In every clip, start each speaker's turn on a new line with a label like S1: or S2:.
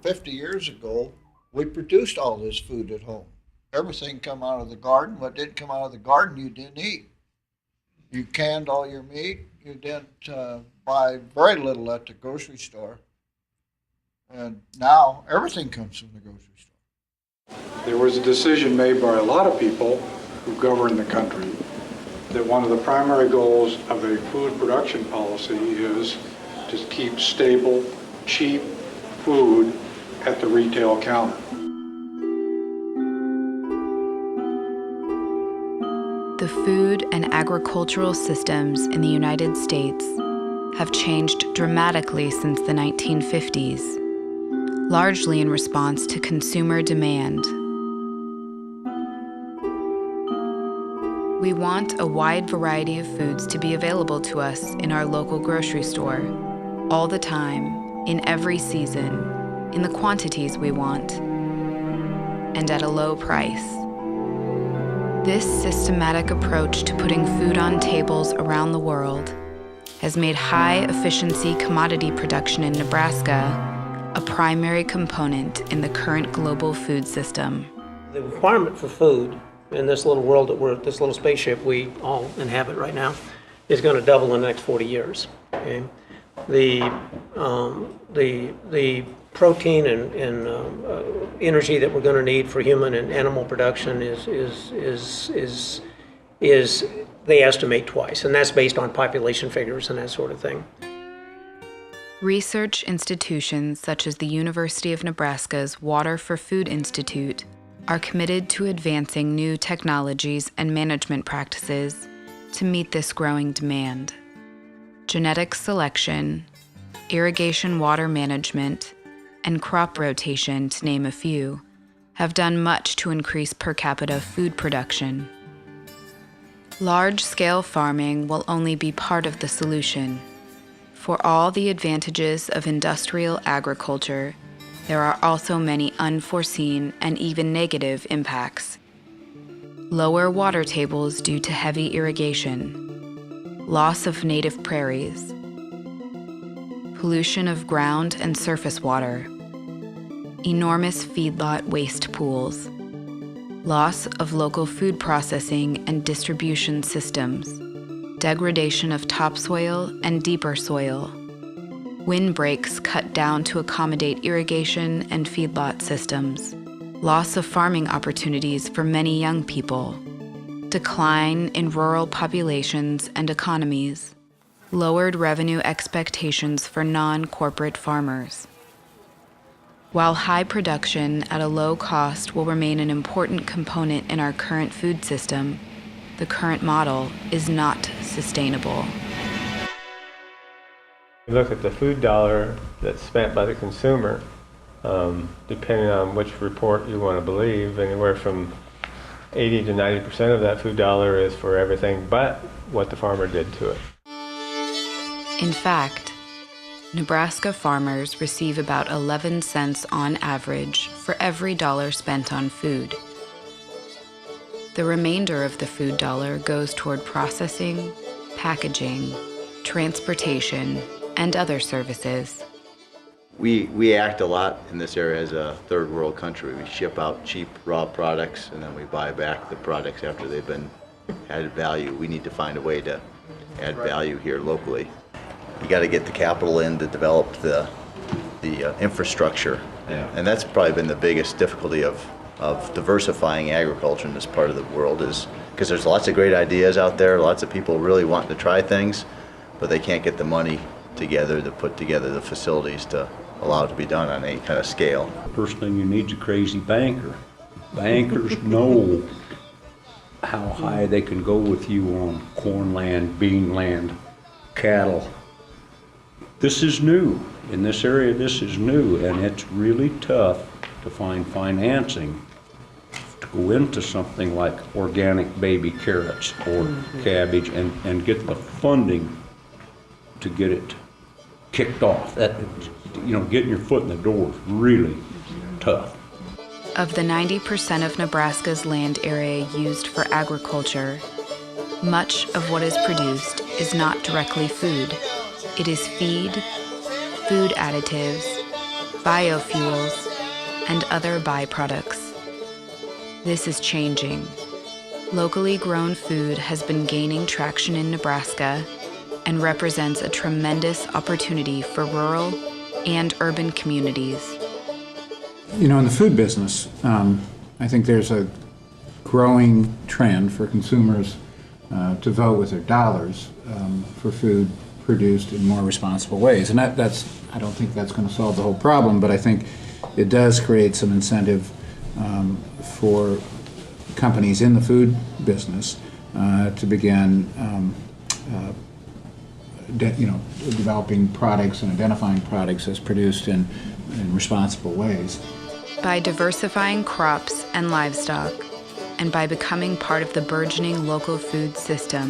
S1: 50 years ago, we produced all this food at home. Everything come out of the garden. What didn't come out of the garden, you didn't eat. You canned all your meat. You didn't buy very little at the grocery store. And now everything comes from the grocery store.
S2: There was a decision made by a lot of people who govern the country that one of the primary goals of a food production policy is to keep stable, cheap food at the retail counter.
S3: The food and agricultural systems in the United States have changed dramatically since the 1950s, largely in response to consumer demand. We want a wide variety of foods to be available to us in our local grocery store, all the time, in every season, in the quantities we want, and at a low price. This systematic approach to putting food on tables around the world has made high-efficiency commodity production in Nebraska a primary component in the current global food system.
S4: The requirement for food in this little world this little spaceship we all inhabit right now, is going to double in the next 40 years. Okay? The protein and energy that we're going to need for human and animal production is they estimate twice, and that's based on population figures and that sort of thing.
S3: Research institutions such as the University of Nebraska's Water for Food Institute are committed to advancing new technologies and management practices to meet this growing demand. Genetic selection, irrigation water management, and crop rotation, to name a few, have done much to increase per capita food production. Large-scale farming will only be part of the solution. For all the advantages of industrial agriculture, there are also many unforeseen and even negative impacts. Lower water tables due to heavy irrigation, loss of native prairies, pollution of ground and surface water, enormous feedlot waste pools, loss of local food processing and distribution systems, degradation of topsoil and deeper soil, windbreaks cut down to accommodate irrigation and feedlot systems, loss of farming opportunities for many young people, decline in rural populations and economies, lowered revenue expectations for non-corporate farmers. While high production at a low cost will remain an important component in our current food system, the current model is not sustainable.
S5: You look at the food dollar that's spent by the consumer, depending on which report you want to believe, anywhere from 80 to 90% of that food dollar is for everything but what the farmer did to it.
S3: In fact, Nebraska farmers receive about 11 cents on average for every dollar spent on food. The remainder of the food dollar goes toward processing, packaging, transportation, and other services.
S6: We act a lot in this area as a third world country. We ship out cheap raw products and then we buy back the products after they've been added value. We need to find a way to add value here locally. You got to get the capital in to develop the infrastructure, and that's probably been the biggest difficulty of diversifying agriculture in this part of the world, is because there's lots of great ideas out there, lots of people really wanting to try things, but they can't get the money together to put together the facilities to allow it to be done on any kind of scale.
S7: First thing you need is a crazy banker. Bankers know how high they can go with you on corn land, bean land, cattle. This is new. In this area, this is new, and it's really tough to find financing to go into something like organic baby carrots or cabbage and get the funding to get it kicked off. That, getting your foot in the door is really tough.
S3: Of the 90% of Nebraska's land area used for agriculture, much of what is produced is not directly food. It is feed, food additives, biofuels, and other byproducts. This is changing. Locally grown food has been gaining traction in Nebraska and represents a tremendous opportunity for rural and urban communities.
S8: You know, in the food business, I think there's a growing trend for consumers to vote with their dollars for food produced in more responsible ways. And that's I don't think that's going to solve the whole problem, but I think it does create some incentive for companies in the food business to begin developing products and identifying products as produced in responsible ways.
S3: By diversifying crops and livestock, and by becoming part of the burgeoning local food system,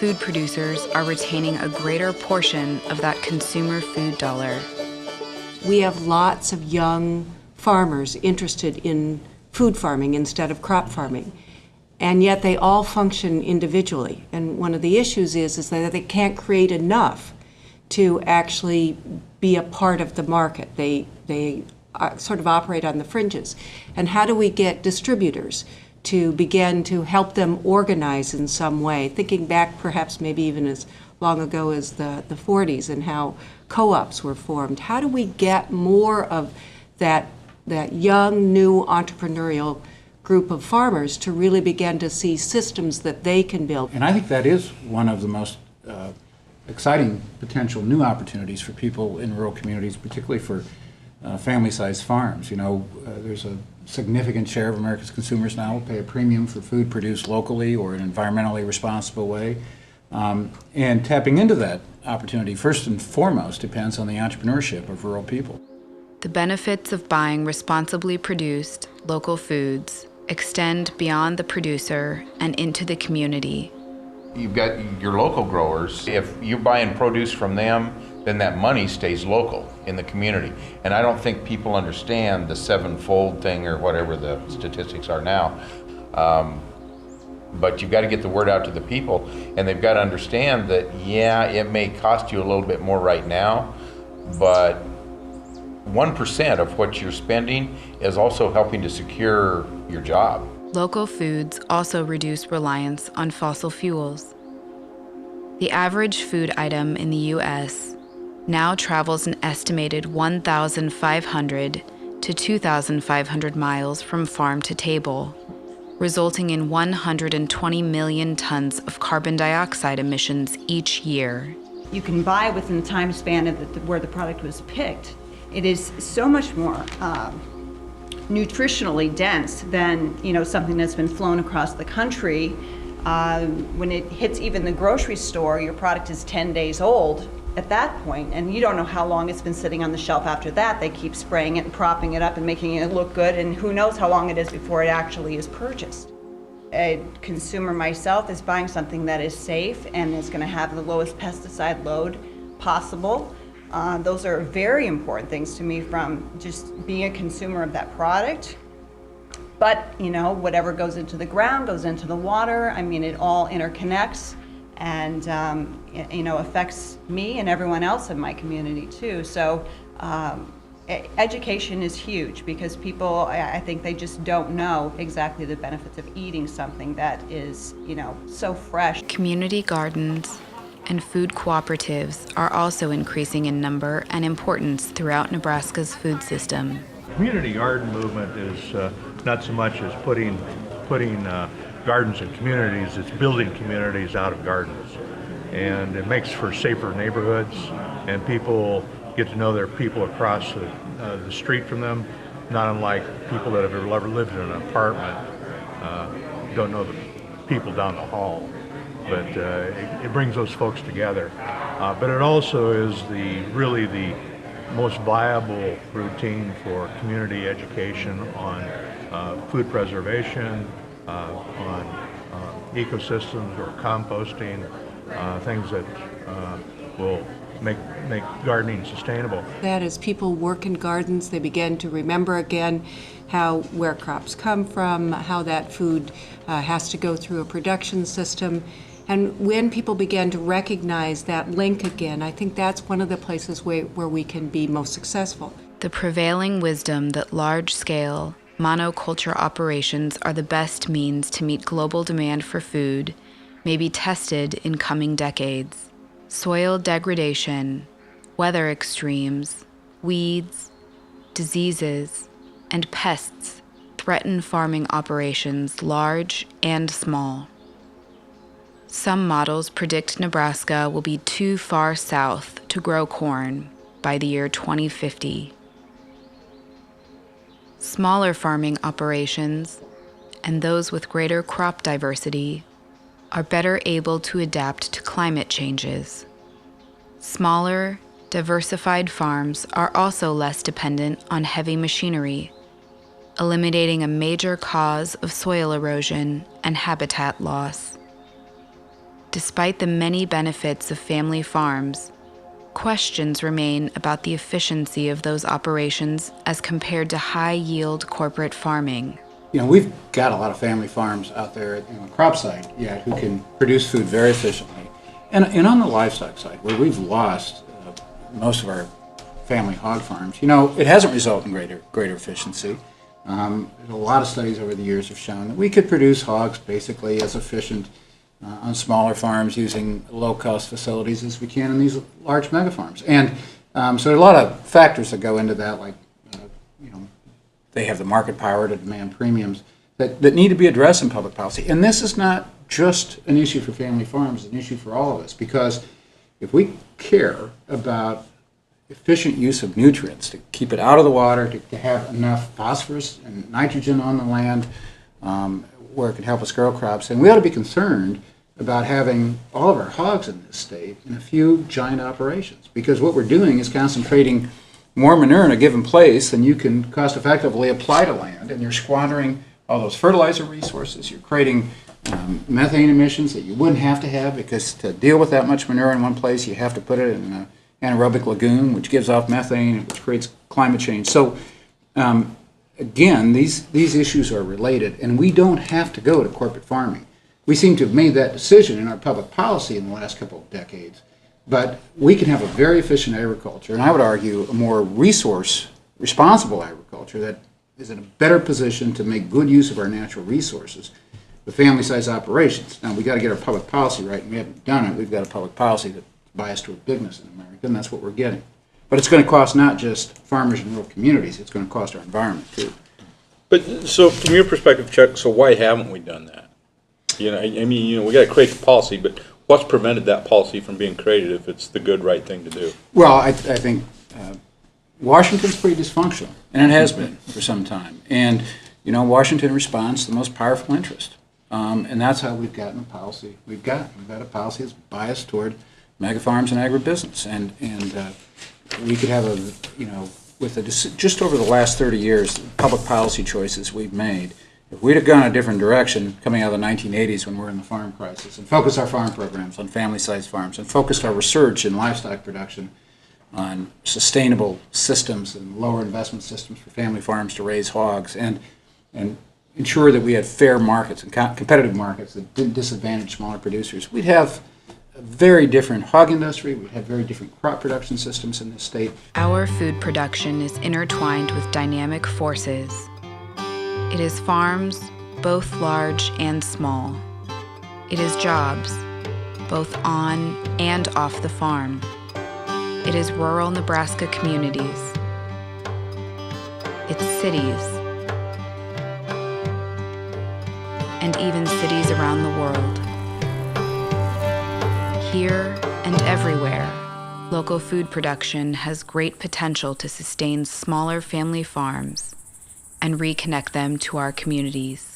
S3: food producers are retaining a greater portion of that consumer food dollar.
S9: We have lots of young farmers interested in food farming instead of crop farming, and yet they all function individually. And one of the issues is that they can't create enough to actually be a part of the market. They sort of operate on the fringes. And how do we get distributors to begin to help them organize in some way, thinking back perhaps maybe even as long ago as the 40s and how co-ops were formed? How do we get more of that young, new entrepreneurial group of farmers to really begin to see systems that they can build?
S8: And I think that is one of the most exciting potential new opportunities for people in rural communities, particularly for family-sized farms. You know, there's a significant share of America's consumers now will pay a premium for food produced locally or in an environmentally responsible way. And tapping into that opportunity, first and foremost, depends on the entrepreneurship of rural people.
S3: The benefits of buying responsibly produced local foods extend beyond the producer and into the community.
S10: You've got your local growers. If you're buying produce from them, then that money stays local in the community. And I don't think people understand the sevenfold thing or whatever the statistics are now. But you've got to get the word out to the people, and they've got to understand that, yeah, it may cost you a little bit more right now, but 1% of what you're spending is also helping to secure your job.
S3: Local foods also reduce reliance on fossil fuels. The average food item in the U.S. now travels an estimated 1,500 to 2,500 miles from farm to table, resulting in 120 million tons of carbon dioxide emissions each year.
S11: You can buy within the time span of where the product was picked. It is so much more nutritionally dense than something that's been flown across the country. When it hits even the grocery store, your product is 10 days old at that point, and you don't know how long it's been sitting on the shelf after that. They keep spraying it and propping it up and making it look good, and who knows how long it is before it actually is purchased. A consumer myself is buying something that is safe and is going to have the lowest pesticide load possible. Those are very important things to me from just being a consumer of that product. But, whatever goes into the ground goes into the water. I mean, it all interconnects and, affects me and everyone else in my community too. So education is huge because people, I think they just don't know exactly the benefits of eating something that is, so fresh.
S3: Community gardens and food cooperatives are also increasing in number and importance throughout Nebraska's food system.
S12: Community garden movement is not so much as putting gardens in communities, it's building communities out of gardens. And it makes for safer neighborhoods, and people get to know their people across the street from them, not unlike people that have ever lived in an apartment don't know the people down the hall. But it brings those folks together. But it also is really the most viable routine for community education on food preservation, on ecosystems or composting, things that will make gardening sustainable.
S9: That as people work in gardens, they begin to remember again where crops come from, how that food has to go through a production system. And when people begin to recognize that link again, I think that's one of the places where we can be most successful.
S3: The prevailing wisdom that large-scale, monoculture operations are the best means to meet global demand for food may be tested in coming decades. Soil degradation, weather extremes, weeds, diseases, and pests threaten farming operations large and small. Some models predict Nebraska will be too far south to grow corn by the year 2050. Smaller farming operations, and those with greater crop diversity, are better able to adapt to climate changes. Smaller, diversified farms are also less dependent on heavy machinery, eliminating a major cause of soil erosion and habitat loss. Despite the many benefits of family farms, questions remain about the efficiency of those operations as compared to high-yield corporate farming.
S8: You know, we've got a lot of family farms out there on the crop side, who can produce food very efficiently. And on the livestock side, where we've lost most of our family hog farms, it hasn't resulted in greater efficiency. A lot of studies over the years have shown that we could produce hogs basically as efficient on smaller farms using low-cost facilities as we can in these large mega farms. And so there are a lot of factors that go into that, like, they have the market power to demand premiums that need to be addressed in public policy. And this is not just an issue for family farms, it's an issue for all of us, because if we care about efficient use of nutrients, to keep it out of the water, to have enough phosphorus and nitrogen on the land where it can help us grow crops, and we ought to be concerned about having all of our hogs in this state in a few giant operations, because what we're doing is concentrating more manure in a given place than you can cost effectively apply to land, and you're squandering all those fertilizer resources. You're creating methane emissions that you wouldn't have to have, because to deal with that much manure in one place you have to put it in an anaerobic lagoon, which gives off methane, which creates climate change. So again, these issues are related, and we don't have to go to corporate farming. We seem to have made that decision in our public policy in the last couple of decades. But we can have a very efficient agriculture, and I would argue a more resource-responsible agriculture that is in a better position to make good use of our natural resources with family-sized operations. Now, we've got to get our public policy right, and we haven't done it. We've got a public policy that's biased toward bigness in America, and that's what we're getting. But it's going to cost not just farmers and rural communities, it's going to cost our environment, too.
S13: But so from your perspective, Chuck, so why haven't we done that? We got to create the policy, but what's prevented that policy from being created if it's the good, right thing to do?
S8: Well, I think Washington's pretty dysfunctional, and it has been for some time. And, Washington responds to the most powerful interest. And that's how we've gotten the policy we've got. We've got a policy that's biased toward mega farms and agribusiness. And we could have just over the last 30 years, public policy choices we've made, if we'd have gone a different direction coming out of the 1980s when we're in the farm crisis, and focused our farm programs on family-sized farms, and focused our research in livestock production on sustainable systems and lower investment systems for family farms to raise hogs, and ensure that we had fair markets and competitive markets that didn't disadvantage smaller producers, we'd have a very different hog industry, we'd have very different crop production systems in this state.
S3: Our food production is intertwined with dynamic forces. It is farms, both large and small. It is jobs, both on and off the farm. It is rural Nebraska communities. It's cities. And even cities around the world. Here and everywhere, local food production has great potential to sustain smaller family farms and reconnect them to our communities.